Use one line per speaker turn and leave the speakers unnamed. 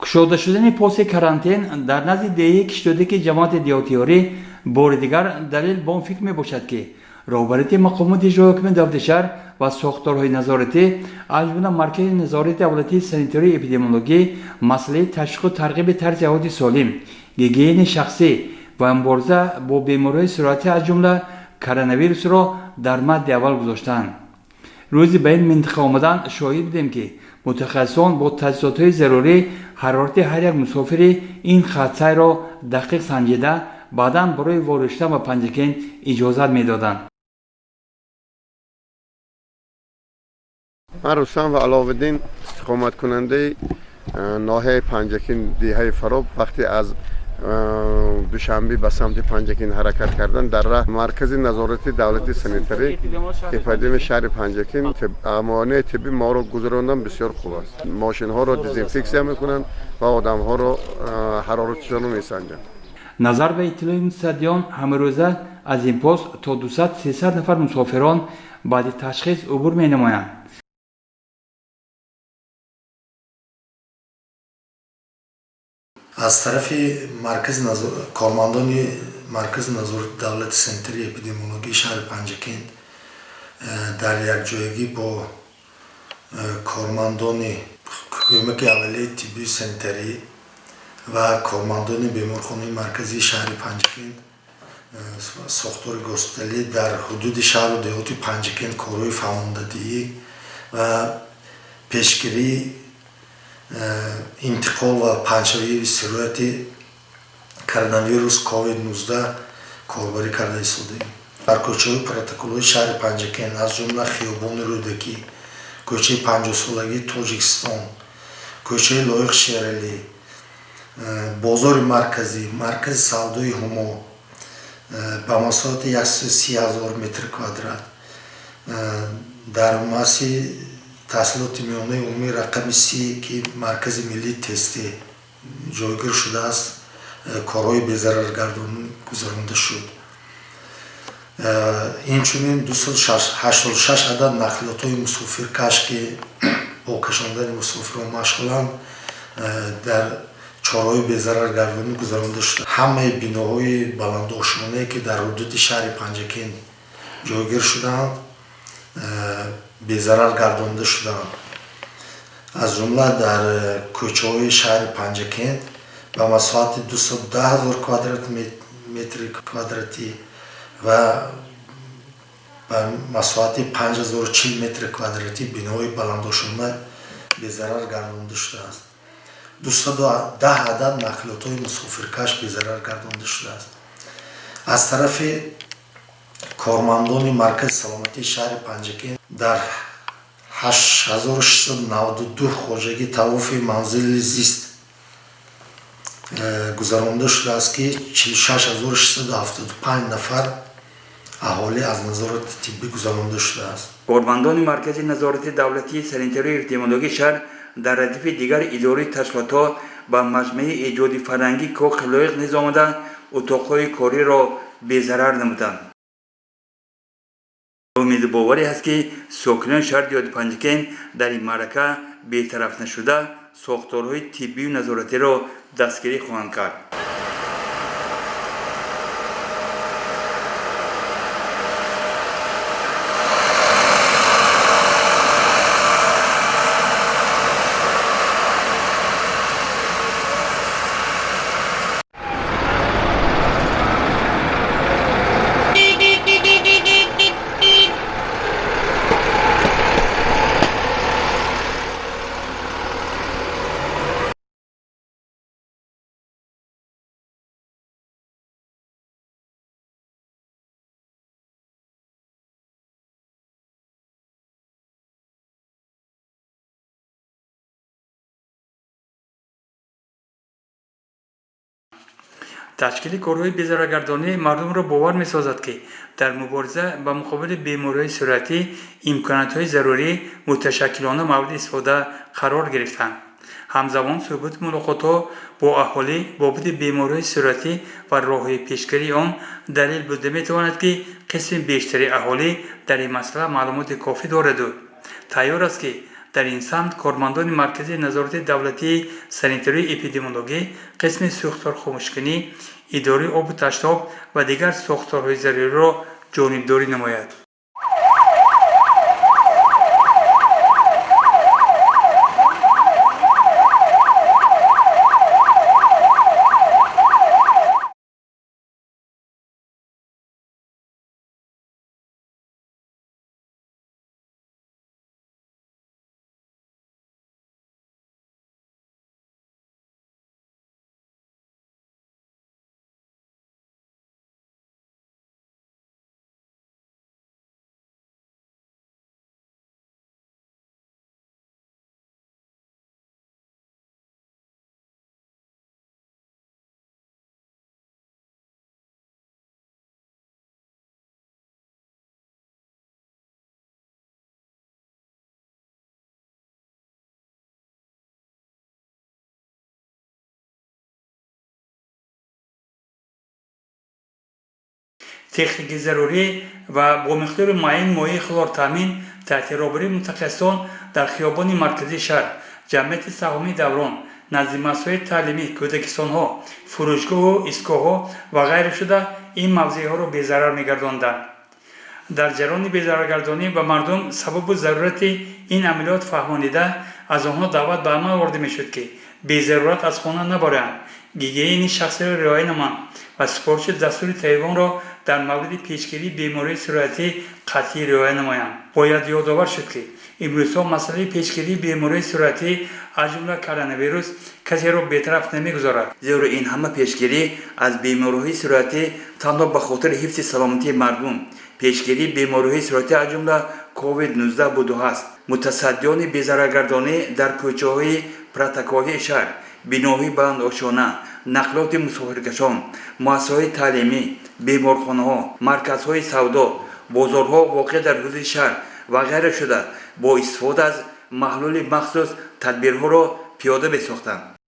کشوده شدن پاس کرانتین در نزد دهه 80 که جماعت دیوتیوری بار دیگر دلیل به آن فکر می باشد که رهبری مقامات اجرایی حکم دولت شهر و ساختارهای نظارتی از جمله مرکز نظارت دولتی سانیتری اپیدمیولوژی مسئله تشویق و ترغیب طرز حیات سالم، گیگین شخصی و مبارزه با بیماری‌های سرطانی از جمله کرونا را در مد اول گذاشتند. روزی به این منطقه آمدن شاهد بودیم که متخصصان با تجهیزات ضروری حرارت هر یک مسافر این خط را دقیق سنجیده بعداً برای وارد شدن به پنجکین اجازت میدادند.
من رستم و علاءالدین استقامت کننده ناحیه پنجکین دیهه فراب وقتی از دوشنبه به سمت پنجکین حرکت کردن در راه مرکز نظارت دولتی سانیتری اپیدمی شهر پنجکین موانع طبی ما رو گذراندن بسیار خوب است. ماشین ها رو دزینفکسیون میکنن و آدم ها رو حرارتشان رو میسنجن.
نظر به اطلاع متصدیان همه روزه از این پست تا 200-300 نفر مسافران بعد تشخیص عبور می نمایند.
از طرف کارمندان مرکز نظارت دولت سنتری اپیدمیولوژی شهر پنجکین در یک جایگی با کارمندان کمک اولیه طبی سنتری و کارمندان بیمارخانه مرکزی شهر پنجکین ساختار گسترده در حدود شهر و دهات پنجکین کارهای فرماندهی و پیشگیری انتقال و پنجشنبه سرایت کرونا ویروس کووید 19 کاربری کرده ایستادیم. در کوچه پروتکل شهر پنجکین از جمله خیابان رودکی، کوچه 50 سالگی تاجیکستان، کوچه لایق شیرالی، بازار مرکزی، مرکز سودای هما به مساحت 130,000 متر کوادرات در مسیر تحصیلات میانه عمومی رقم 3 که مرکز ملی تستی جایگیر شده است کارهای بی‌ضرر گذرانده شد. اینچنین 286 عدد نقلیات های مسافر کش که با کشاندن مسافران مشغولند در چهارهای بی‌ضرر گردانی گذرانده شده. همه بناهای بلند آشمانه که در حدود شهر پنجکین جایگیر شدند بی‌ضرر گردانده شدند. از جمله در کوچه های شهر پنجکین به مساحت 210,000 متر کوادراتی و به مساحت 5,040 متر کوادراتی بناهای بلند آشمانه بی‌ضرر گردانده شده است. 210 عدد نقلیات های مسافرکش بی‌ضرر گردانده شده است. از طرف کارمندان مرکز سلامتی شهر پنجکین در 8692 خواجگی طواف منزل زیست گذرانده شده است که 46675 نفر اهالی از نظارت طبی گذرانده شده است.
کارمندان مرکز نظارت دولتی سانیتری اپیدمیولوژی شهر در ردیف دیگر اداره تشکیلات و مجمع ایجاد فرهنگی کاخ لایق نیز آمده اتاقهای کاری را بی‌ضرر نمودند. امید باوری است که ساکنان شهر دیهات پنجکین در این معرکه بی‌طرف نشده ساختارهای طبی و نظارتی را دستگیری خواهند کرد. تشکیل کارهای بی‌ضررگردانی مردم را باور می‌سازد که در مبارزه با مقابل بیماری‌های سرطانی امکانات‌های ضروری متشکلانه مورد استفاده قرار گرفتند. همزمان ثبوت ملاقات‌ها با اهالی بابت بیماری‌های سرطانی و راه‌های پیشگیری آن دلیل بوده می‌تواند که قسم بیشتری اهالی در این مسئله معلومات کافی دارد و تیار است که در این سمت کارمندان مرکزی نظارت دولتی سانیتری اپیدمیولوژی، قسم سوختار خاموشکنی، اداره آب و تشتاب و دیگر ساختارهای ضروری را جانبداری نماید. تکنیک ضروری و با مقدار معین مایع خلور تامین تحت رهبری متخصصان در خیابان مرکزی شهر، جمعیت سهامی دوران، نزد مسائل تعلیمی، کودکستان‌ها، فروشگاه و ایستگاه‌ها و غیره شده این موضوعها را بی‌ضرر می‌گرداندند. در جریان بی‌ضررگردانی به مردم سبب و ضرورت این عملیات فهمانیده از آنها دعوت به عمل آورده می‌شد که بی‌ضرورت از خانه نبرند، گیگین شخصی را رعایت نمایند و سفارش دستور طبیبان را در مورد پیشگیری بیماری سرطانی قطعی رعایت نمایند. باید یادآور شد که امروزها مسئله پیشگیری بیماری سرطانی از جمله کرونا ویروس کسی را بی‌طرف نمی‌گذارد، زیرا این همه پیشگیری از بیماری‌های سرطانی تنها به خاطر حفظ سلامتی مردم، پیشگیری بیماری‌های سرطانی از جمله کووید 19 بوده است. متصدیان بی‌ضررگردانی در کوچه‌های پرتکاهی شهر، بیناهای بلندآشانه، نقلات مسافرکشان، مؤسسه‌های تعلیمی، بیمارخانه‌ها، مرکزهای سودا، بازارها واقع در حدود شهر و غیره شده با استفاده از محلول مخصوص تدبیرها را پیاده بساختند.